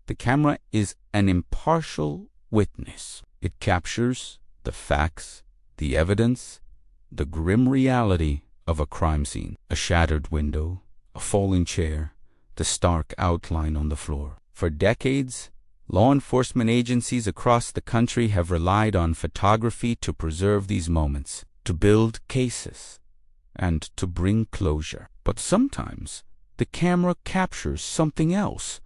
The camera is an impartial witness. It captures the facts, the evidence, the grim reality of a crime scene. A shattered window, a falling chair, the stark outline on the floor. For decades, law enforcement agencies across the country have relied on photography to preserve these moments, to build cases, and to bring closure. But sometimes the camera captures something else,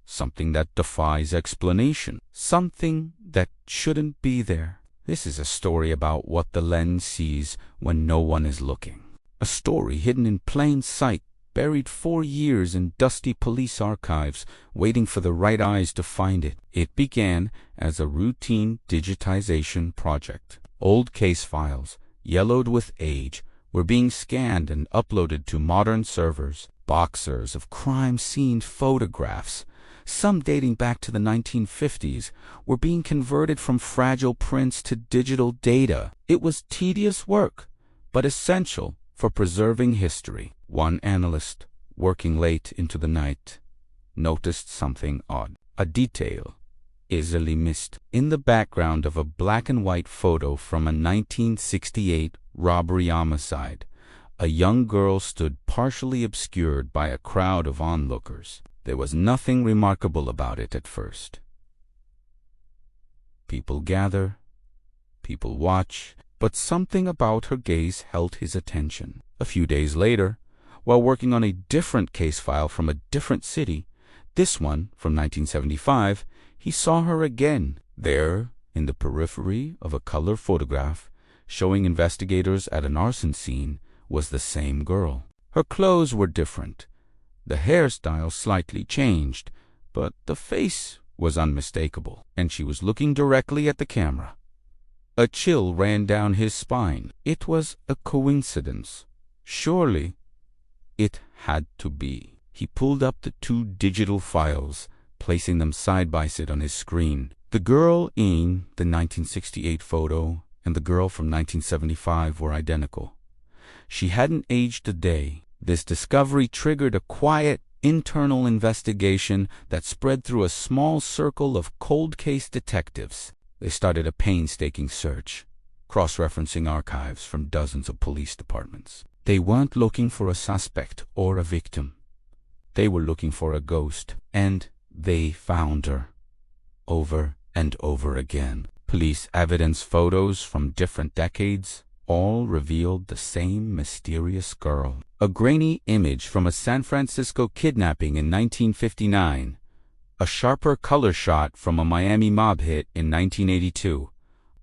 something that defies explanation, something that shouldn't be there. This is a story about what the lens sees when no one is looking. A story hidden in plain sight, buried for years in dusty police archives, waiting for the right eyes to find it. It began as a routine digitization project. Old case files, yellowed with age, were being scanned and uploaded to modern servers. Boxers of crime scene photographs, some dating back to the 1950s, were being converted from fragile prints to digital data. It was tedious work, but essential for preserving history. One analyst, working late into the night, noticed something odd. A detail easily missed. In the background of a black and white photo from a 1968 robbery homicide, a young girl stood partially obscured by a crowd of onlookers. There was nothing remarkable about it at first. People gather, people watch, but something about her gaze held his attention. A few days later, while working on a different case file from a different city, this one from 1975, he saw her again, there in the periphery of a color photograph showing investigators at an arson scene was the same girl. Her clothes were different, the hairstyle slightly changed, but the face was unmistakable, and she was looking directly at the camera. A chill ran down his spine. It was a coincidence. Surely it had to be. He pulled up the two digital files, placing them side by side on his screen. The girl in the 1968 photo and the girl from 1975 were identical. She hadn't aged a day. This discovery triggered a quiet, internal investigation that spread through a small circle of cold case detectives. They started a painstaking search, cross-referencing archives from dozens of police departments. They weren't looking for a suspect or a victim. They were looking for a ghost, and they found her. Over and over again. Police evidence photos from different decades all revealed the same mysterious girl. A grainy image from a San Francisco kidnapping in 1959. A sharper color shot from a Miami mob hit in 1982.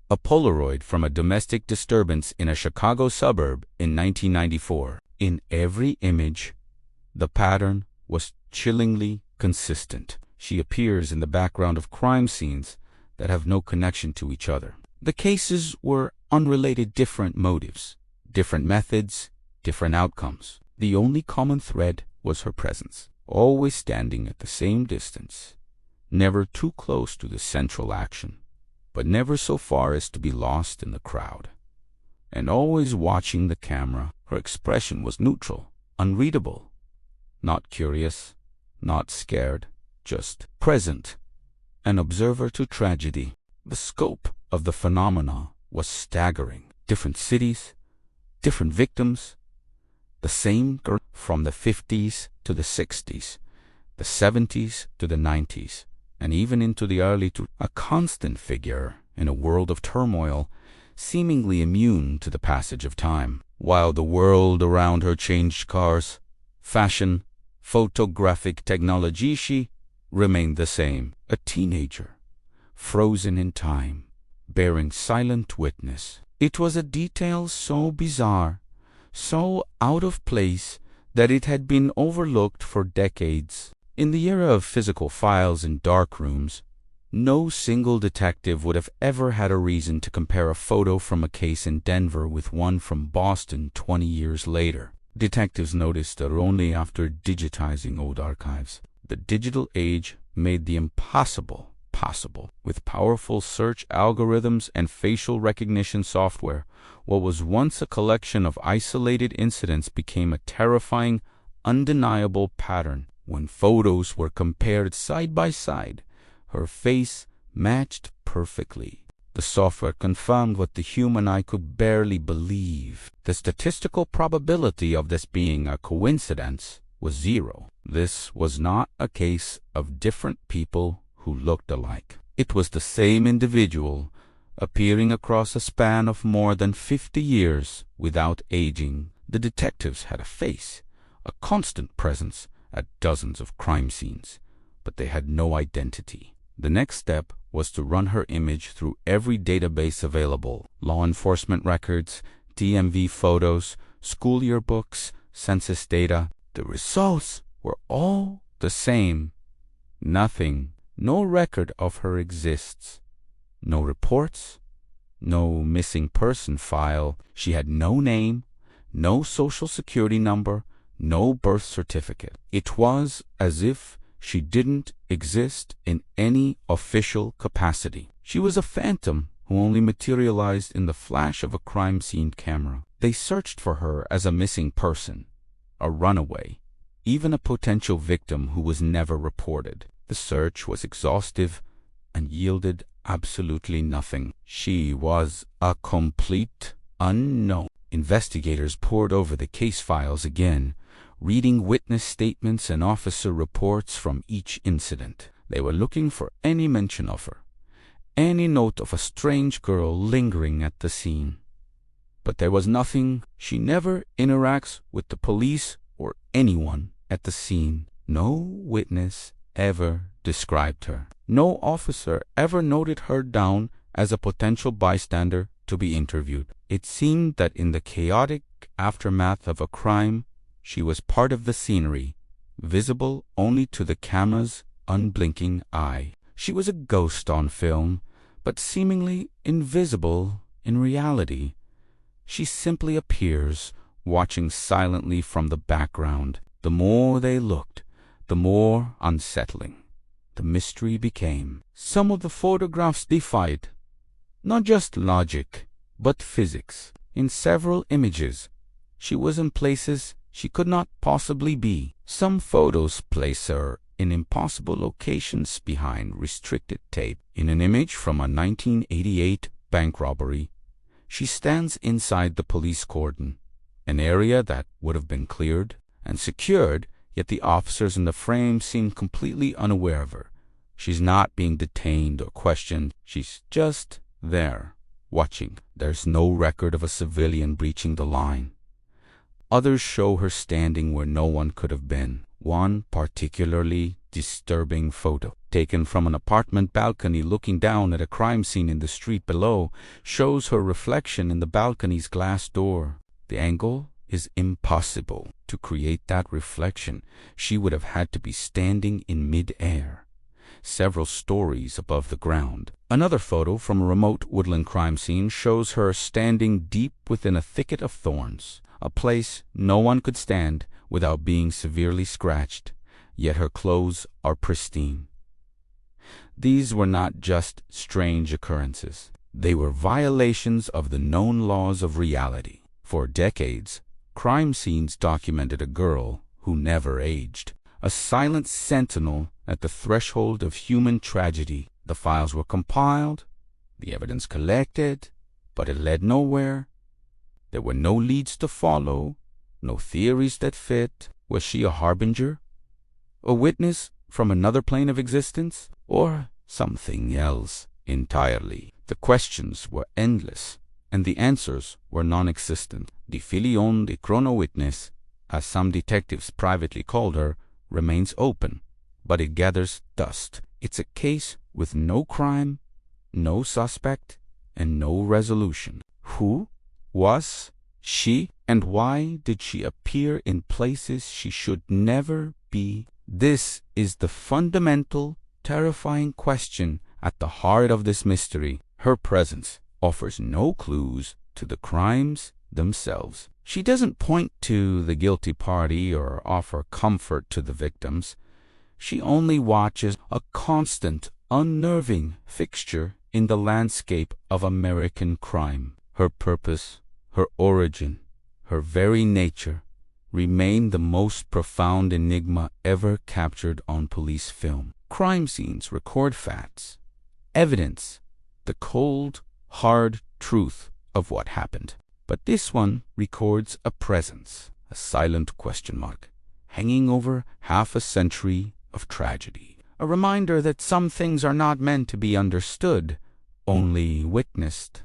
A Polaroid from a domestic disturbance in a Chicago suburb in 1994. In every image, the pattern was chillingly consistent. She appears in the background of crime scenes that have no connection to each other. The cases were unrelated, different motives, different methods, different outcomes. The only common thread was her presence, always standing at the same distance, never too close to the central action, but never so far as to be lost in the crowd, and always watching the camera. Her expression was neutral, unreadable, not curious, not scared, just present, an observer to tragedy. The scope of the phenomena was staggering. Different cities, different victims, the same girl from the 50s to the 60s, the 70s to the 90s, and even into the early a constant figure in a world of turmoil, seemingly immune to the passage of time. While the world around her changed cars, fashion, photographic technology, she remained the same, a teenager, frozen in time, bearing silent witness. It was a detail so bizarre, so out of place, that it had been overlooked for decades. In the era of physical files and dark rooms, no single detective would have ever had a reason to compare a photo from a case in Denver with one from Boston 20 years later. Detectives noticed that only after digitizing old archives. The digital age made the impossible possible. With powerful search algorithms and facial recognition software, what was once a collection of isolated incidents became a terrifying, undeniable pattern. When photos were compared side by side, her face matched perfectly. The software confirmed what the human eye could barely believe. The statistical probability of this being a coincidence was zero. This was not a case of different people who looked alike. It was the same individual, appearing across a span of more than 50 years without aging. The detectives had a face, a constant presence at dozens of crime scenes, but they had no identity. The next step was to run her image through every database available: law enforcement records, DMV photos, school yearbooks, census data. The results were all the same. Nothing, no record of her exists. No reports, no missing person file. She had no name, no social security number, no birth certificate. It was as if she didn't exist in any official capacity. She was a phantom who only materialized in the flash of a crime scene camera. They searched for her as a missing person, a runaway, even a potential victim who was never reported. The search was exhaustive and yielded absolutely nothing. She was a complete unknown. Investigators pored over the case files again, reading witness statements and officer reports from each incident. They were looking for any mention of her, any note of a strange girl lingering at the scene. But there was nothing. She never interacts with the police or anyone at the scene. No witness ever described her. No officer ever noted her down as a potential bystander to be interviewed. It seemed that in the chaotic aftermath of a crime, she was part of the scenery, visible only to the camera's unblinking eye. She was a ghost on film, but seemingly invisible in reality. She simply appears, watching silently from the background. The more they looked, the more unsettling the mystery became. Some of the photographs defied not just logic, but physics. In several images, she was in places she could not possibly be. Some photos place her in impossible locations behind restricted tape. In an image from a 1988 bank robbery, she stands inside the police cordon, an area that would have been cleared and secured, yet the officers in the frame seem completely unaware of her. She's not being detained or questioned. She's just there, watching. There's no record of a civilian breaching the line. Others show her standing where no one could have been. One particularly disturbing photo, taken from an apartment balcony looking down at a crime scene in the street below, shows her reflection in the balcony's glass door. The angle is impossible. To create that reflection, she would have had to be standing in mid-air, several stories above the ground. Another photo from a remote woodland crime scene shows her standing deep within a thicket of thorns, a place no one could stand without being severely scratched, yet her clothes are pristine. These were not just strange occurrences. They were violations of the known laws of reality. For decades, crime scenes documented a girl who never aged, a silent sentinel at the threshold of human tragedy. The files were compiled, the evidence collected, but it led nowhere. There were no leads to follow, no theories that fit. Was she a harbinger? A witness from another plane of existence? Or something else entirely? The questions were endless, and the answers were non-existent. The filion de chrono witness, as some detectives privately called her, remains open, but it gathers dust. It's a case with no crime, no suspect, and no resolution. Who was she, and why did she appear in places she should never be? This is the fundamental, terrifying question at the heart of this mystery. Her presence offers no clues to the crimes themselves. She doesn't point to the guilty party or offer comfort to the victims. She only watches, a constant, unnerving fixture in the landscape of American crime. Her purpose, her origin, her very nature remain the most profound enigma ever captured on police film. Crime scenes record facts, evidence, the cold, hard truth of what happened. But this one records a presence, a silent question mark, hanging over half a century of tragedy. A reminder that some things are not meant to be understood, only witnessed.